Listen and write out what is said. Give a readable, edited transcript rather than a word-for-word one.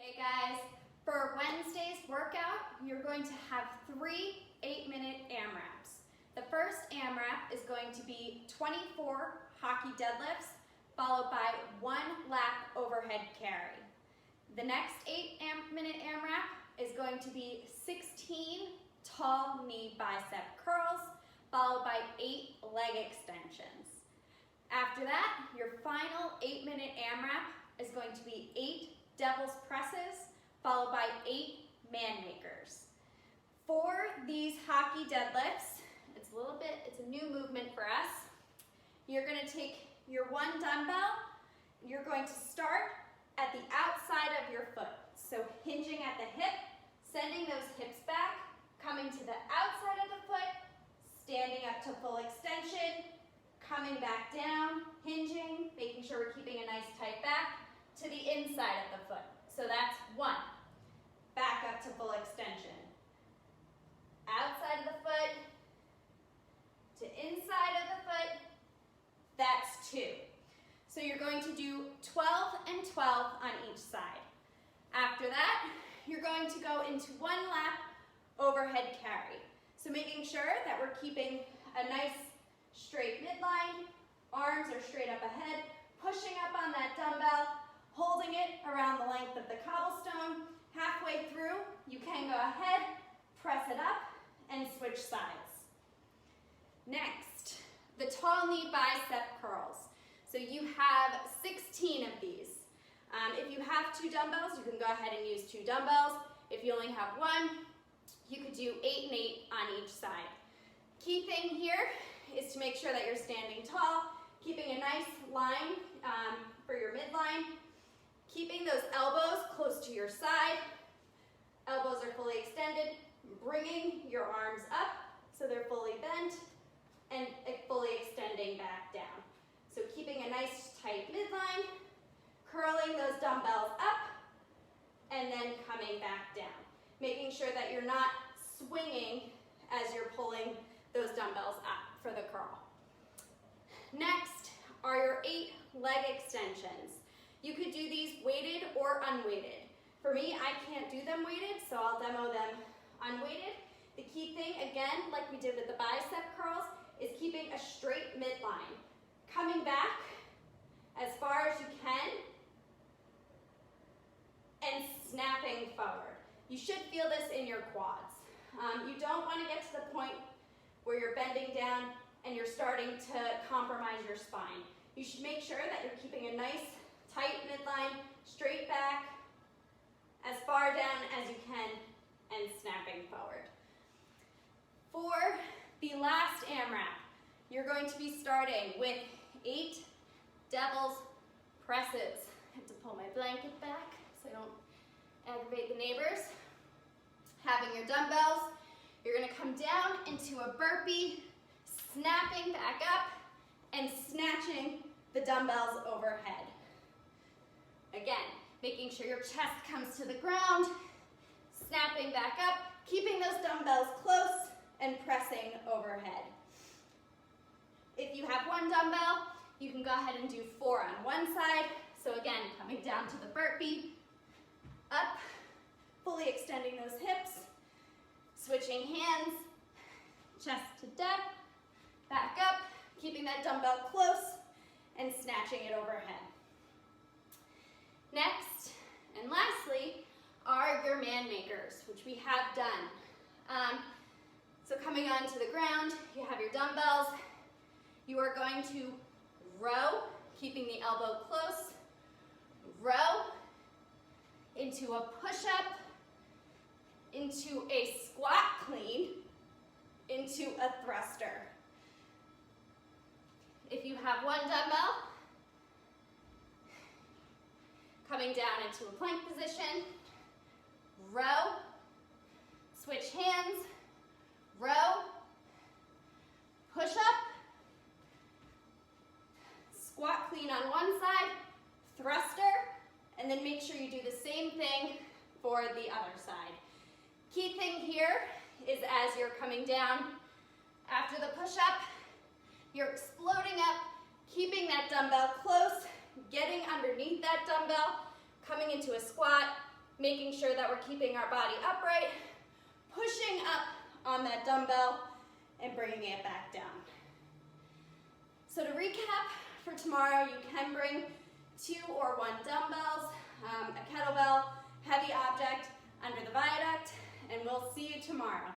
Hey guys, for Wednesday's workout, you're going to have 3 8-minute AMRAPs. The first AMRAP is going to be 24 hockey deadlifts, followed by 1 lap overhead carry. The next 8-minute AMRAP is going to be 16 tall knee bicep curls, followed by 8 leg extensions. After that, your final 8-minute AMRAP is going to be 8 devil's presses, followed by 8 man makers. For these hockey deadlifts, it's a new movement for us. You're going to take your 1 dumbbell, you're going to start at the outside of your foot. So hinging at the hip, sending those hips back, coming to the outside of the foot, standing up to full extension, coming back down, hinging, making sure we're keeping a nice tight back, to the inside of the foot. So that's 1. Back up to full extension. Outside of the foot to inside of the foot, that's 2. So you're going to do 12 and 12 on each side. After that, you're going to go into 1 lap overhead carry. So making sure that we're keeping a nice straight midline, arms are straight up ahead, pushing up on that dumbbell, holding it around the length of the cobblestone. Halfway through, you can go ahead, press it up, and switch sides. Next, the tall knee bicep curls. So you have 16 of these. If you have 2 dumbbells, you can go ahead and use 2 dumbbells. If you only have 1, you could do 8 and 8 on each side. Key thing here is to make sure that you're standing tall, keeping a nice line for your midline, keeping those elbows close to your side. Elbows are fully extended, bringing your arms up so they're fully bent and fully extending back down. So keeping a nice tight midline, curling those dumbbells up, and then coming back down. Making sure that you're not swinging as you're pulling those dumbbells up for the curl. Next are your 8 leg extensions. You could do these weighted or unweighted. For me, I can't do them weighted, so I'll demo them unweighted. The key thing, again, like we did with the bicep curls, is keeping a straight midline. Coming back as far as you can and snapping forward. You should feel this in your quads. You don't want to get to the point where you're bending down and you're starting to compromise your spine. You should make sure that you're keeping a nice tight midline, straight back, as far down as you can, and snapping forward. For the last AMRAP, you're going to be starting with 8 devil's presses. I have to pull my blanket back so I don't aggravate the neighbors. Having your dumbbells, you're going to come down into a burpee, snapping back up, and snatching the dumbbells overhead. Again, making sure your chest comes to the ground, snapping back up, keeping those dumbbells close, and pressing overhead. If you have 1 dumbbell, you can go ahead and do 4 on one side. So again, coming down to the burpee, up, fully extending those hips, switching hands, chest to depth, back up, keeping that dumbbell close, and snatching it overhead. Next, and lastly, are your man makers, which we have done. So coming onto the ground, you have your dumbbells. You are going to row, keeping the elbow close, row into a push-up, into a squat clean, into a thruster. If you have 1 dumbbell, coming down into a plank position, row, switch hands, row, push up, squat clean on one side, thruster, and then make sure you do the same thing for the other side. Key thing here is as you're coming down after the push up, you're exploding up, keeping that dumbbell close, getting underneath that dumbbell, coming into a squat, making sure that we're keeping our body upright, pushing up on that dumbbell, and bringing it back down. So to recap, for tomorrow, you can bring 2 or 1 dumbbells, a kettlebell, heavy object under the viaduct, and we'll see you tomorrow.